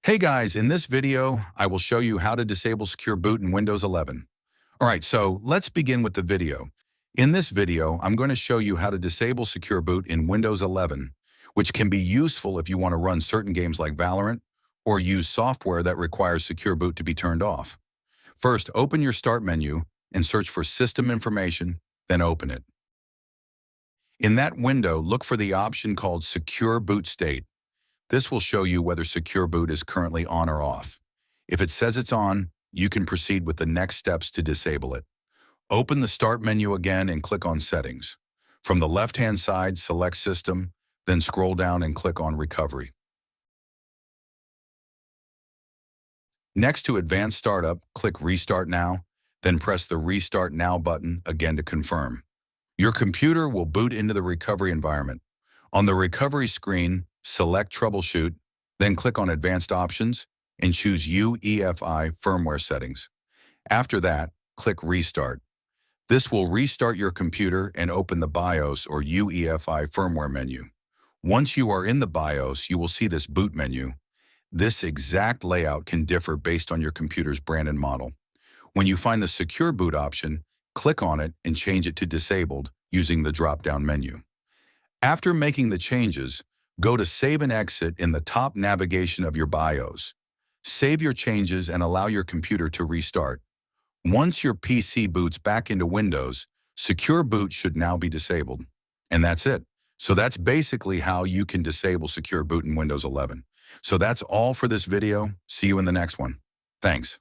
Hey guys, in this video, I will show you how to disable Secure Boot in Windows 11. All right, so let's begin with the video. In this video, I'm going to show you how to disable Secure Boot in Windows 11, which can be useful if you want to run certain games like Valorant or use software that requires Secure Boot to be turned off. First, open your Start menu and search for System Information, then open it. In that window, look for the option called Secure Boot State. This will show you whether Secure Boot is currently on or off. If it says it's on, you can proceed with the next steps to disable it. Open the Start menu again and click on Settings. From the left-hand side, select System, then scroll down and click on Recovery. Next to Advanced Startup, click Restart Now, then press the Restart Now button again to confirm. Your computer will boot into the recovery environment. On the recovery screen, select Troubleshoot, then click on Advanced Options and choose UEFI Firmware Settings. After that, click Restart. This will restart your computer and open the BIOS or UEFI firmware menu. Once you are in the BIOS, you will see this boot menu. This exact layout can differ based on your computer's brand and model. When you find the Secure Boot option, click on it and change it to Disabled using the drop-down menu. After making the changes, go to Save and Exit in the top navigation of your BIOS. Save your changes and allow your computer to restart. Once your PC boots back into Windows, Secure Boot should now be disabled. And that's it. So that's basically how you can disable Secure Boot in Windows 11. So that's all for this video. See you in the next one. Thanks.